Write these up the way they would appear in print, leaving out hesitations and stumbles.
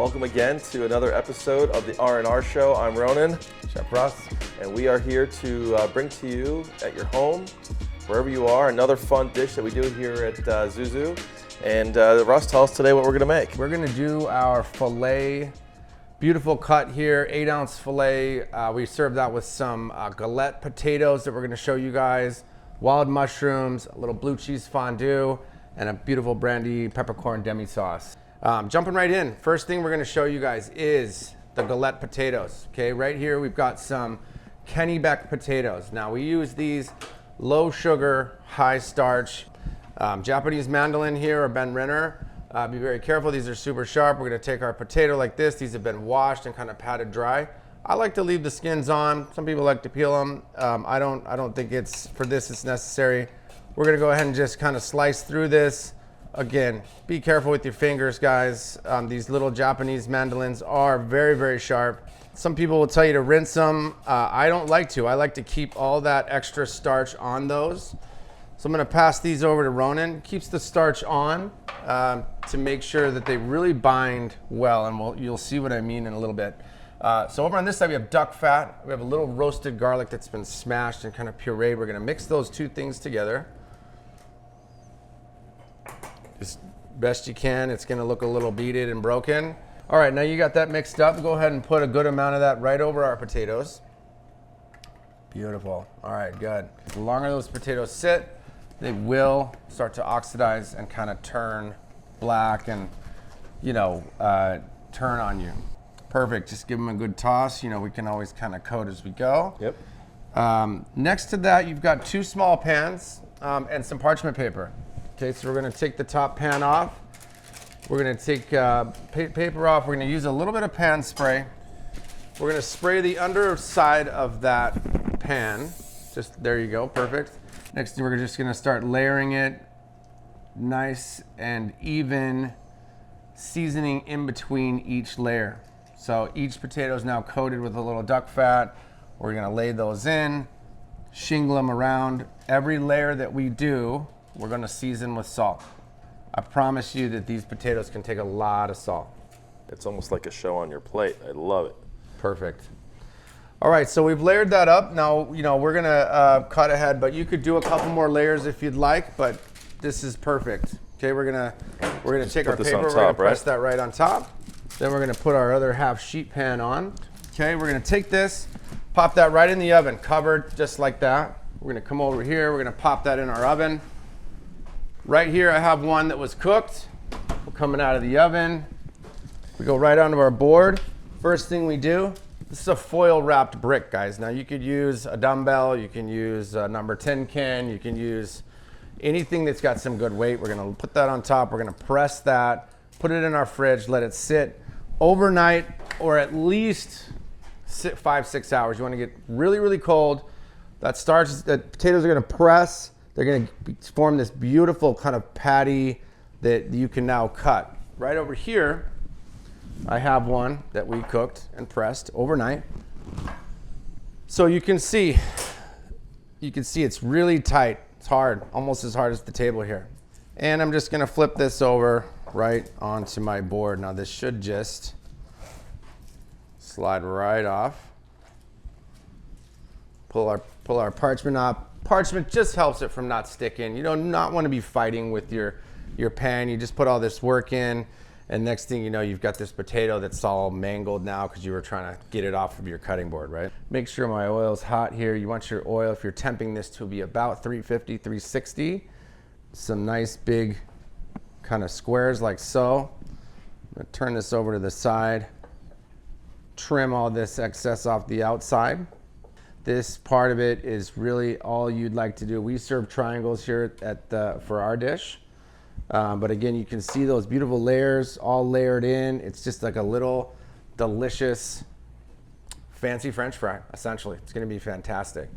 Welcome again to another episode of the R+R Show. I'm Ronen, Chef Russ, and we are here to bring to you at your home, wherever you are, another fun dish that we do here at ZuZu. And Russ, tell us today what we're gonna make. We're gonna do our filet, beautiful cut here, 8-ounce filet. We serve that with some galette potatoes that we're gonna show you guys, wild mushrooms, a little blue cheese fondue, and a beautiful brandy peppercorn demi sauce. Jumping right in, first thing we're gonna show you guys is the galette potatoes. Okay, right here we've got some Kennebec potatoes. Now we use these low sugar, high starch, Japanese mandolin here or Ben Renner. Be very careful, these are super sharp. We're gonna take our potato like this. These have been washed and kind of patted dry. I like to leave the skins on. Some people like to peel them. I don't think for this it's necessary. We're gonna go ahead and just kind of slice through this. Again, be careful with your fingers, guys. These little Japanese mandolins are very, very sharp. Some people will tell you to rinse them. I don't like to. I like to keep all that extra starch on those. So I'm gonna pass these over to Ronen. Keeps the starch on to make sure that they really bind well, and you'll see what I mean in a little bit. So over on this side, we have duck fat. We have a little roasted garlic that's been smashed and kind of pureed. We're gonna mix those two things together. As best you can. It's gonna look a little beaded and broken. All right, now you got that mixed up. Go ahead and put a good amount of that right over our potatoes. Beautiful. All right, good. The longer those potatoes sit, they will start to oxidize and kind of turn black and, turn on you. Perfect. Just give them a good toss. We can always kind of coat as we go. Yep. Next to that, you've got 2 small pans and some parchment paper. Okay, so we're gonna take the top pan off. We're gonna take paper off. We're gonna use a little bit of pan spray. We're gonna spray the underside of that pan. Just, there you go, perfect. Next, we're just gonna start layering it nice and even, seasoning in between each layer. So each potato is now coated with a little duck fat. We're gonna lay those in, shingle them around. Every layer that we do, we're gonna season with salt. I promise you that these potatoes can take a lot of salt. It's almost like a show on your plate. I love it. Perfect. All right, so we've layered that up. Now, we're gonna cut ahead, but you could do a couple more layers if you'd like, but this is perfect. Okay, we're gonna take our paper, we're gonna press that right on top. Then we're gonna put our other half sheet pan on. Okay, we're gonna take this, pop that right in the oven, covered just like that. We're gonna come over here, we're gonna pop that in our oven. Right here, I have one that was cooked. We're coming out of the oven. We go right onto our board. First thing we do, this is a foil wrapped brick, guys. Now you could use a dumbbell, you can use a number 10 can, you can use anything that's got some good weight. We're gonna put that on top, we're gonna press that, put it in our fridge, let it sit overnight or at least 5-6 hours. You wanna get really, really cold. That starch, the potatoes are gonna press. They're gonna form this beautiful kind of patty that you can now cut. Right over here, I have one that we cooked and pressed overnight. So you can see it's really tight. It's hard, almost as hard as the table here. And I'm just gonna flip this over right onto my board. Now this should just slide right off. Pull our parchment up. Parchment just helps it from not sticking. You do not want to be fighting with your pan. You just put all this work in, and next thing you know, you've got this potato that's all mangled now because you were trying to get it off of your cutting board, right? Make sure my oil's hot here. You want your oil, if you're temping this, to be about 350, 360. Some nice big kind of squares like so. I'm gonna turn this over to the side, trim all this excess off the outside. This part of it is really all you'd like to do. We serve triangles here for our dish. But again, you can see those beautiful layers all layered in. It's just like a little delicious, fancy French fry, essentially. It's gonna be fantastic.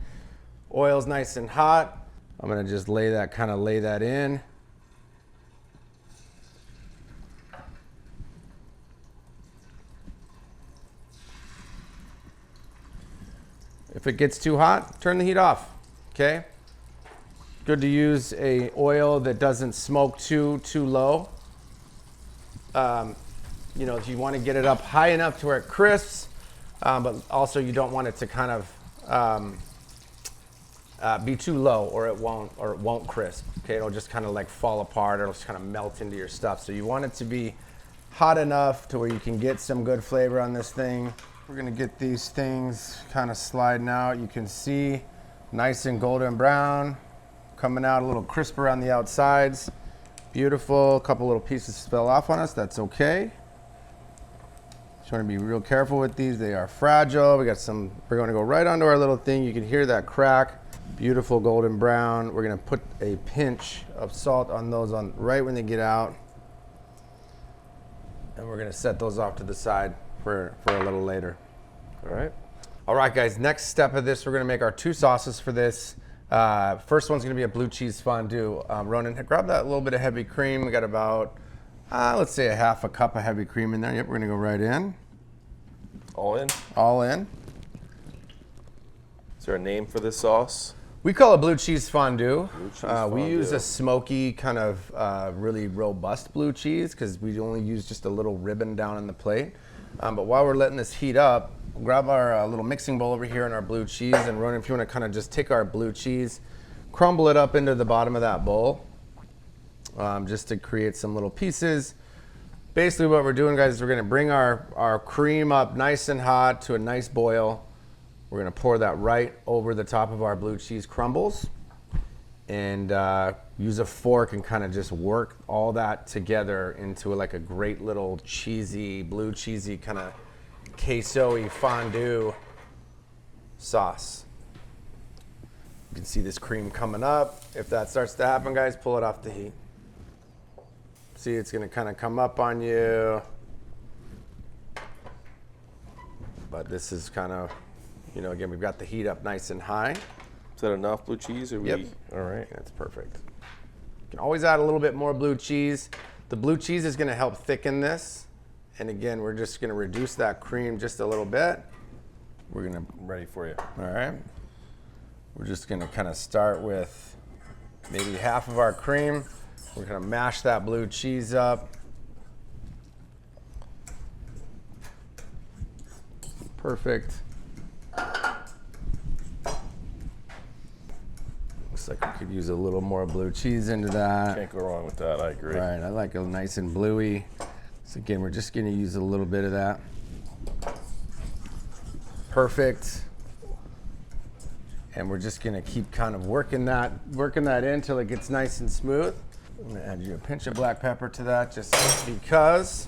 Oil's nice and hot. I'm gonna just lay that in. If it gets too hot, turn the heat off, okay? Good to use a oil that doesn't smoke too low. You know, you want to get it up high enough to where it crisps, but also you don't want it to kind of be too low, or it won't crisp. Okay, it'll just kind of like fall apart, or it'll just kind of melt into your stuff. So you want it to be hot enough to where you can get some good flavor on this thing. We're gonna get these things kind of sliding out. You can see nice and golden brown, coming out a little crisper on the outsides. Beautiful. A couple little pieces fell off on us. That's okay. Just want to be real careful with these. They are fragile. We're going to go right onto our little thing. You can hear that crack. Beautiful golden brown. We're going to put a pinch of salt on those right when they get out. And we're going to set those off to the side for a little later. All right. All right, guys. Next step of this, we're going to make our 2 sauces for this. First one's going to be a blue cheese fondue. Ronen, grab that little bit of heavy cream. We got about, let's say, a half a cup of heavy cream in there. Yep, we're going to go right in. All in? All in. Is there a name for this sauce? We call it blue cheese fondue. Blue cheese fondue. We use a smoky, kind of really robust blue cheese because we only use just a little ribbon down on the plate. But while we're letting this heat up, grab our little mixing bowl over here and our blue cheese. And Ronen, if you want to kind of just take our blue cheese, crumble it up into the bottom of that bowl, just to create some little pieces. Basically what we're doing, guys, is we're going to bring our cream up nice and hot to a nice boil. We're going to pour that right over the top of our blue cheese crumbles, and use a fork and kind of just work all that together into like a great little cheesy, blue cheesy kind of queso-y fondue sauce. You can see this cream coming up. If that starts to happen, guys, pull it off the heat. See, it's going to kind of come up on you. But this is kind of, you know, again, we've got the heat up nice and high. Is that enough blue cheese? Or Yep. All right. That's perfect. You can always add a little bit more blue cheese. The blue cheese is going to help thicken this. And again, we're just going to reduce that cream just a little bit. We're going to, I'm ready for you. all right. We're just going to kind of start with maybe half of our cream. We're going to mash that blue cheese up. Perfect. Looks like we could use a little more blue cheese into that. Can't go wrong with that. I agree. Right, I like it nice and bluey. So again, we're just gonna use a little bit of that. Perfect. And we're just gonna keep kind of working that in until it gets nice and smooth. I'm gonna add you a pinch of black pepper to that just because.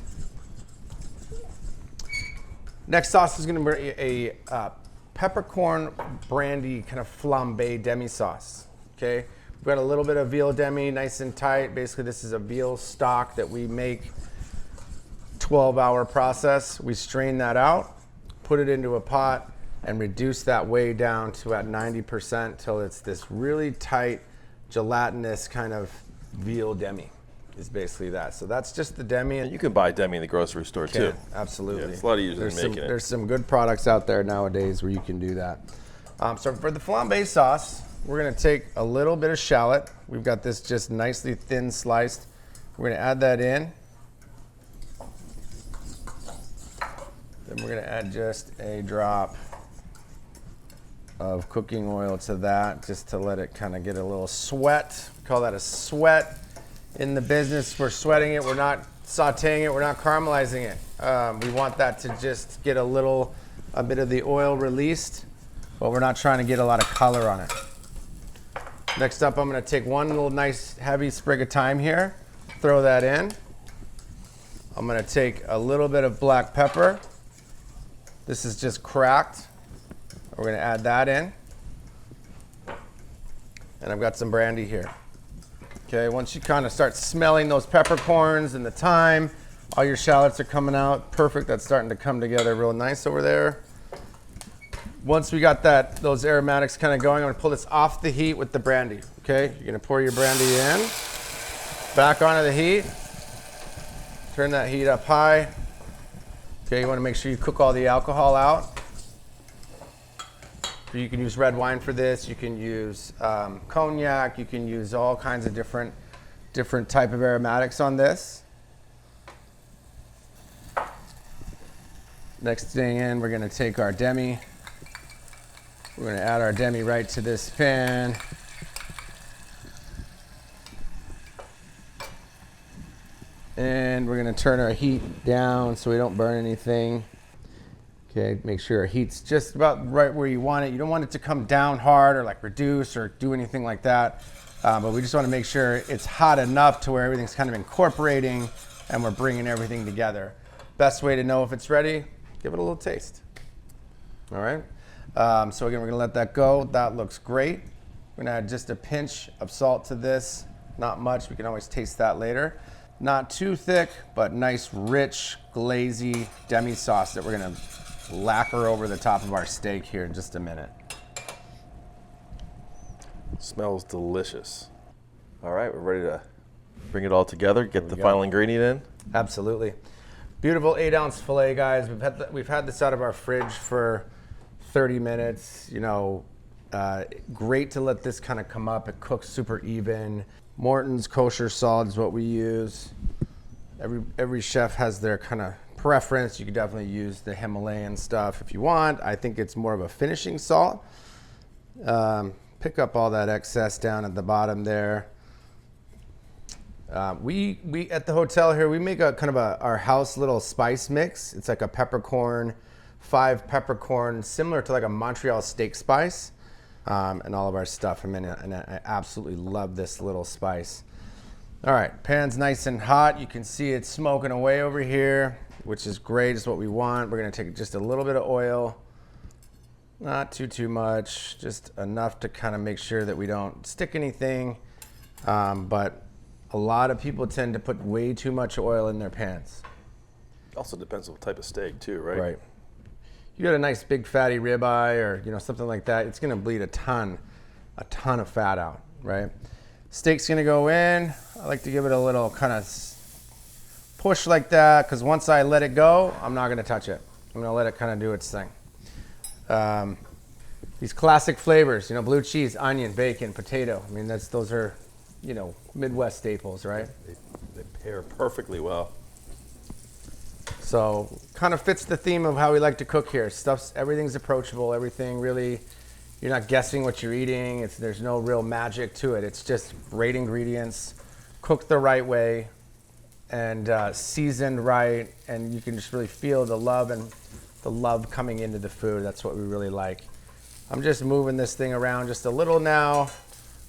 Next sauce is gonna be a peppercorn brandy kind of flambe demi sauce. Okay, we've got a little bit of veal demi, nice and tight. Basically, this is a veal stock that we make. 12-hour process. We strain that out, put it into a pot, and reduce that way down to at 90% till it's this really tight, gelatinous kind of veal demi. Is basically that. So that's just the demi. You can buy demi in the grocery store too. Absolutely. Yeah, it's a lot easier than making it. There's some good products out there nowadays where you can do that. So for the flambe sauce, we're gonna take a little bit of shallot. We've got this just nicely thin sliced. We're gonna add that in. Then we're gonna add just a drop of cooking oil to that, just to let it kind of get a little sweat. We call that a sweat. In the business, we're sweating it, we're not sauteing it, we're not caramelizing it. We want that to just get a bit of the oil released, but we're not trying to get a lot of color on it. Next up, I'm gonna take one little nice heavy sprig of thyme here, throw that in. I'm gonna take a little bit of black pepper. This is just cracked. We're gonna add that in. And I've got some brandy here. Okay, once you kind of start smelling those peppercorns and the thyme, all your shallots are coming out. Perfect, that's starting to come together real nice over there. Once we got those aromatics kind of going, I'm gonna pull this off the heat with the brandy. Okay, you're gonna pour your brandy in, back onto the heat, turn that heat up high. Okay, you wanna make sure you cook all the alcohol out. You can use red wine for this. You can use cognac. You can use all kinds of different type of aromatics on this. Next thing in, we're gonna take our demi. We're gonna add our demi right to this pan. And we're gonna turn our heat down so we don't burn anything. Okay, make sure our heat's just about right where you want it. You don't want it to come down hard or like reduce or do anything like that. But we just wanna make sure it's hot enough to where everything's kind of incorporating and we're bringing everything together. Best way to know if it's ready, give it a little taste. All right, so again, we're gonna let that go. That looks great. We're gonna add just a pinch of salt to this. Not much, we can always taste that later. Not too thick, but nice, rich, glazy demi sauce that we're gonna lacquer over the top of our steak here in just a minute. Smells delicious. All right, we're ready to bring it all together, get the final ingredient in. Absolutely. Beautiful 8-ounce filet, guys. We've had this out of our fridge for 30 minutes. You know, great to let this kind of come up. It cooks super even. Morton's kosher salt is what we use. Every chef has their kind of preference. You could definitely use the Himalayan stuff if you want. I think it's more of a finishing salt. Pick up all that excess down at the bottom there. We at the hotel here, we make a kind of our house little spice mix. It's like a peppercorn, 5 peppercorn, similar to like a Montreal steak spice, and all of our stuff. And I absolutely love this little spice. All right, pan's nice and hot. You can see it's smoking away over here, which is great. It's what we want. We're gonna take just a little bit of oil, not too much, just enough to kind of make sure that we don't stick anything. But a lot of people tend to put way too much oil in their pans. Also depends on the type of steak too, right? Right. You got a nice big fatty ribeye or something like that, it's gonna bleed a ton of fat out, right? Steak's gonna go in. I like to give it a little kind of push like that, because once I let it go, I'm not gonna touch it. I'm gonna let it kind of do its thing. These classic flavors, blue cheese, onion, bacon, potato. I mean, those are, Midwest staples, right? They pair perfectly well. So kind of fits the theme of how we like to cook here. Everything's approachable, everything really, you're not guessing what you're eating. There's no real magic to it. It's just great ingredients, cooked the right way, and seasoned right, and you can just really feel the love coming into the food. That's what we really like. I'm just moving this thing around just a little now.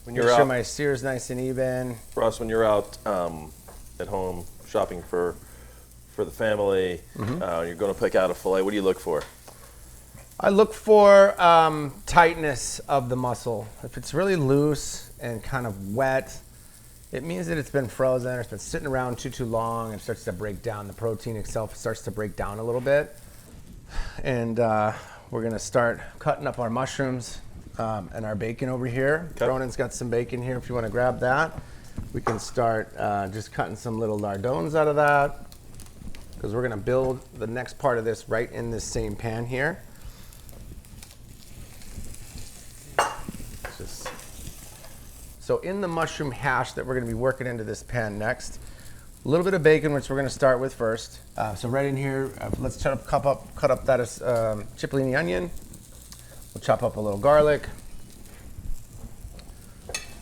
Make sure my sear's nice and even. Russ, when you're out at home shopping for the family, you're going to pick out a filet, what do you look for? I look for tightness of the muscle. If it's really loose and kind of wet, it means that it's been frozen or it's been sitting around too long and starts to break down. The protein itself starts to break down a little bit. And we're gonna start cutting up our mushrooms and our bacon over here. Okay. Ronen's got some bacon here if you wanna grab that. We can start just cutting some little lardones out of that, because we're gonna build the next part of this right in this same pan here. So in the mushroom hash that we're gonna be working into this pan next, a little bit of bacon, which we're gonna start with first. So right in here, let's cut up that cipollini onion. We'll chop up a little garlic.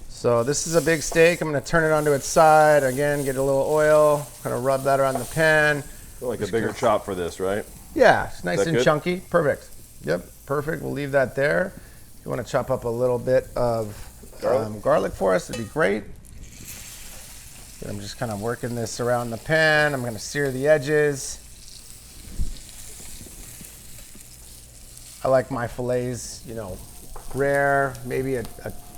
So this is a big steak. I'm gonna turn it onto its side. Again, get a little oil, kind of rub that around the pan. Like a bigger chop for this, right? Yeah, it's nice and good? chunky. Perfect. Yep, perfect. We'll leave that there. If you wanna chop up a little bit of garlic for us, it'd be great. I'm just kind of working this around the pan. I'm going to sear the edges. I like my fillets, rare, maybe a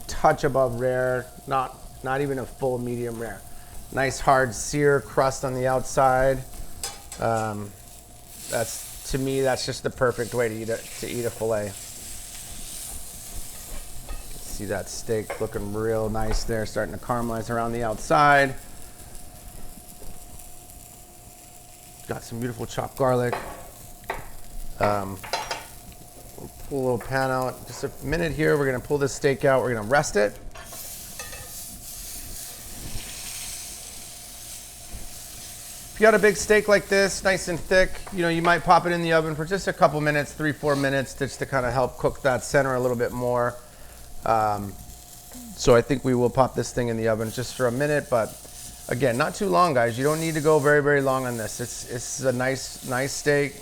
touch above rare, not even a full medium rare. Nice hard sear crust on the outside. To me, that's just the perfect way to eat a fillet. See that steak looking real nice there, starting to caramelize around the outside. Got some beautiful chopped garlic. We'll pull a little pan out. Just a minute here. We're gonna pull this steak out. We're gonna rest it. If you got a big steak like this, nice and thick, you know, you might pop it in the oven for just a couple minutes, 3-4 minutes, just to kind of help cook that center a little bit more. So I think we will pop this thing in the oven just for a minute, but again, not too long, guys. You don't need to go very, very long on this. It's a nice steak.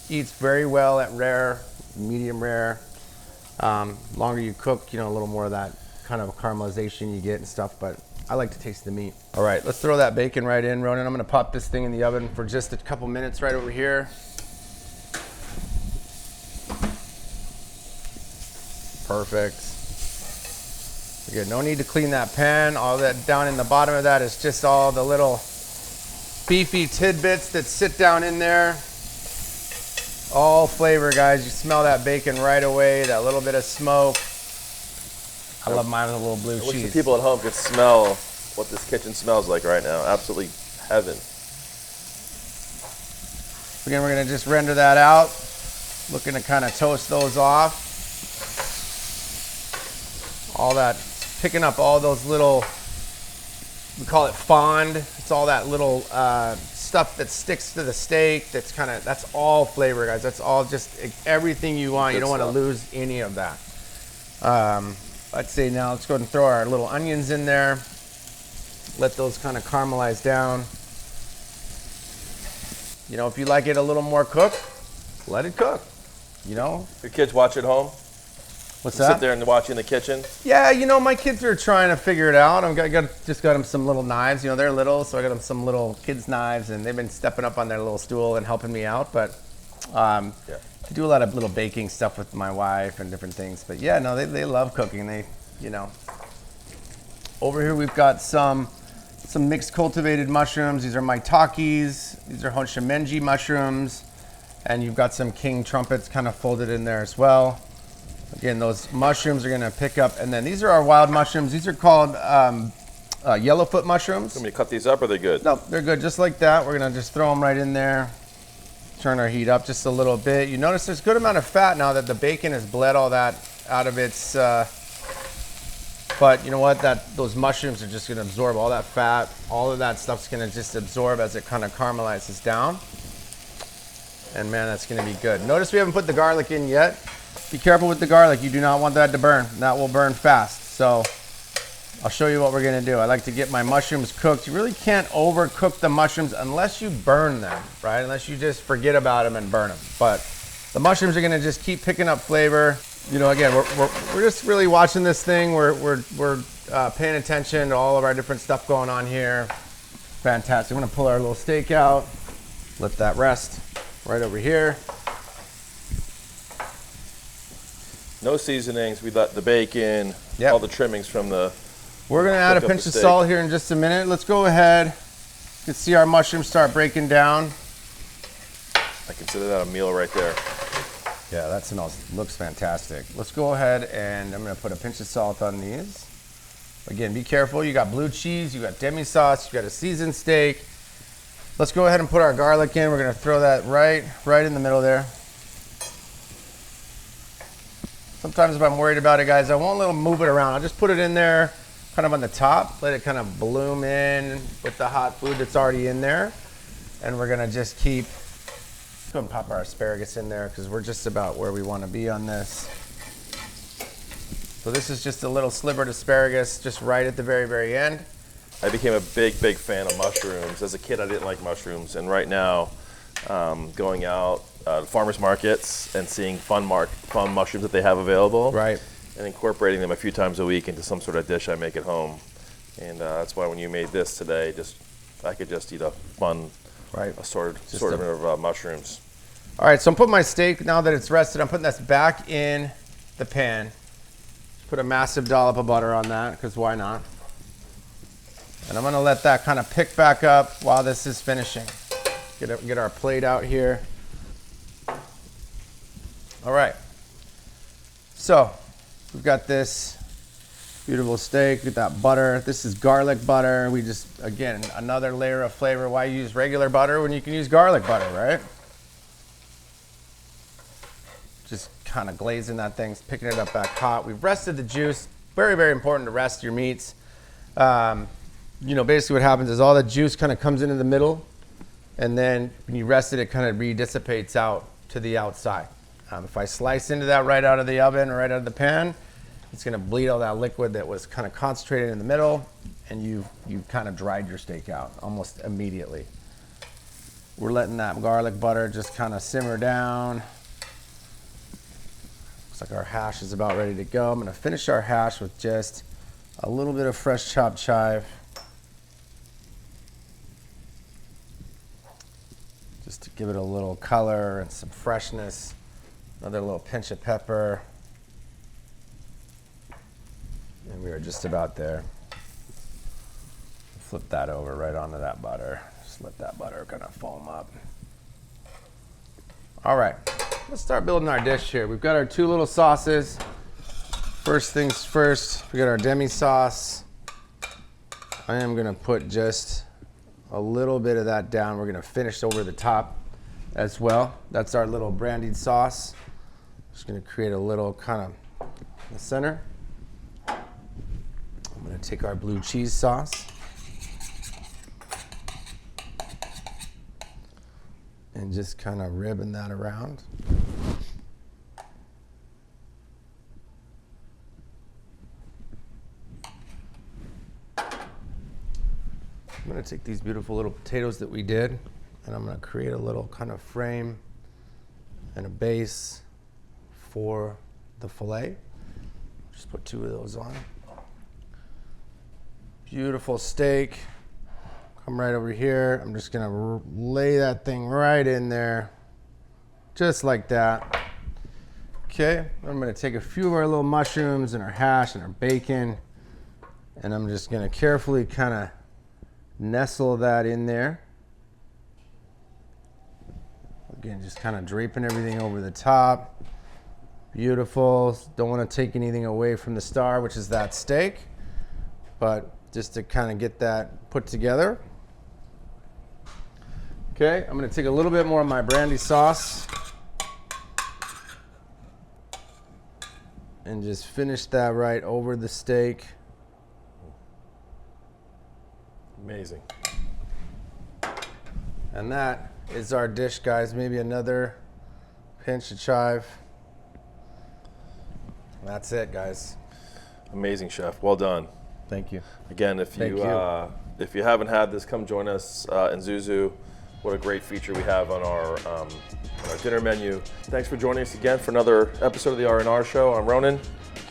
Eats very well at rare, medium rare. Longer you cook, you know, a little more of that kind of caramelization you get and stuff, but I like to taste the meat. All right, let's throw that bacon right in, Ronen. I'm gonna pop this thing in the oven for just a couple minutes right over here. Perfect. Again, no need to clean that pan. All that down in the bottom of that is just all the little beefy tidbits that sit down in there. All flavor, guys. You smell that bacon right away, that little bit of smoke. I love mine with a little blue cheese. I wish the people at home could smell what this kitchen smells like right now. Absolutely heaven. Again, we're gonna just render that out. Looking to kind of toast those off. All that, picking up all those little, we call it fond. It's all that little stuff that sticks to the steak. That's all flavor, guys. That's all just everything you want. You don't want to lose any of that. I'd say now let's go ahead and throw our little onions in there. Let those kind of caramelize down. You know, if you like it a little more cooked, let it cook. You know? Your kids watch at home? What's that? Sit there and watch in the kitchen? Yeah, you know, my kids are trying to figure it out. Just got them some little knives. You know, they're little, so I got them some little kids' knives, and they've been stepping up on their little stool and helping me out. But I do a lot of little baking stuff with my wife and different things. But yeah, no, they love cooking. They, you know. Over here we've got some mixed cultivated mushrooms. These are maitakes. These are honshimenji mushrooms. And you've got some king trumpets kind of folded in there as well. Again, those mushrooms are gonna pick up, and then these are our wild mushrooms. These are called yellowfoot mushrooms. Want me to cut these up, or are they good? No, they're good, just like that. We're gonna just throw them right in there. Turn our heat up just a little bit. You notice there's a good amount of fat now that the bacon has bled all that out of its, but you know what? Those mushrooms are just gonna absorb all that fat. All of that stuff's gonna just absorb as it kind of caramelizes down. And man, that's gonna be good. Notice we haven't put the garlic in yet. Be careful with the garlic. You do not want that to burn. That will burn fast. So I'll show you what we're gonna do. I like to get my mushrooms cooked. You really can't overcook the mushrooms unless you burn them, right? Unless you just forget about them and burn them. But the mushrooms are gonna just keep picking up flavor. You know, again, we're just really watching this thing. We're paying attention to all of our different stuff going on here. Fantastic. I'm gonna pull our little steak out. Let that rest right over here. No seasonings. We let the bacon, all the trimmings from the. We're gonna add a pinch of salt here in just a minute. Let's go ahead. You can see our mushrooms start breaking down. I consider that a meal right there. Yeah, that looks fantastic. Let's go ahead and I'm gonna put a pinch of salt on these. Again, be careful. You got blue cheese, you got demi sauce, you got a seasoned steak. Let's go ahead and put our garlic in. We're gonna throw that right in the middle there. Sometimes if I'm worried about it, guys, I won't let them move it around. I'll just put it in there kind of on the top, let it kind of bloom in with the hot food that's already in there. And we're gonna just keep, let's go and pop our asparagus in there because we're just about where we wanna be on this. So this is just a little slivered asparagus just right at the very, very end. I became a big fan of mushrooms. As a kid, I didn't like mushrooms. And right now, going out to farmers markets and seeing fun mushrooms that they have available, right, and incorporating them a few times a week into some sort of dish I make at home. And that's why when you made this today, I could just eat a fun assortment of mushrooms. All right, so I'm putting my steak, now that it's rested, I'm putting this back in the pan. Put a massive dollop of butter on that, because why not? And I'm gonna let that kind of pick back up while this is finishing. Get our plate out here. All right. So we've got this beautiful steak with that butter. This is garlic butter. We just, again, another layer of flavor. Why use regular butter when you can use garlic butter, right? Just kind of glazing that thing, picking it up back hot. We've rested the juice. Very, very important to rest your meats. You know, basically what happens is all the juice kind of comes into the middle And then when you rest it, it kind of redissipates out to the outside. If I slice into that right out of the oven or right out of the pan, it's gonna bleed all that liquid that was kind of concentrated in the middle, and you've kind of dried your steak out almost immediately. We're letting that garlic butter just kind of simmer down. Looks like our hash is about ready to go. I'm gonna finish our hash with just a little bit of fresh chopped chive. Just to give it a little color and some freshness. Another little pinch of pepper. And we are just about there. Flip that over right onto that butter. Just let that butter kind of foam up. All right, let's start building our dish here. We've got our 2 little sauces. First things first, we got our demi sauce. I am gonna put just a little bit of that down. We're gonna finish over the top as well. That's our little brandied sauce. Just gonna create a little kind of in the center. I'm gonna take our blue cheese sauce and just kind of ribbon that around. I'm gonna take these beautiful little potatoes that we did, and I'm gonna create a little kind of frame and a base for the filet. Just put 2 of those on. Beautiful steak. Come right over here. I'm just gonna lay that thing right in there, just like that. Okay, I'm gonna take a few of our little mushrooms and our hash and our bacon, and I'm just gonna carefully kind of nestle that in there. Again, just kind of draping everything over the top. Beautiful. Don't want to take anything away from the star, which is that steak, but just to kind of get that put together. Okay, I'm going to take a little bit more of my brandy sauce and just finish that right over the steak. Amazing. And that is our dish, guys. Maybe another pinch of chive. That's it, guys. Amazing, chef. Well done. Thank you. Again, if you haven't had this, come join us in ZuZu. What a great feature we have on our dinner menu. Thanks for joining us again for another episode of the R+R Show. I'm Ronen.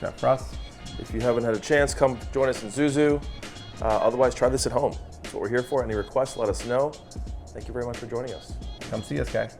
Chef Russ. If you haven't had a chance, come join us in ZuZu. Otherwise, try this at home. That's what we're here for. Any requests, let us know. Thank you very much for joining us. Come see us, guys.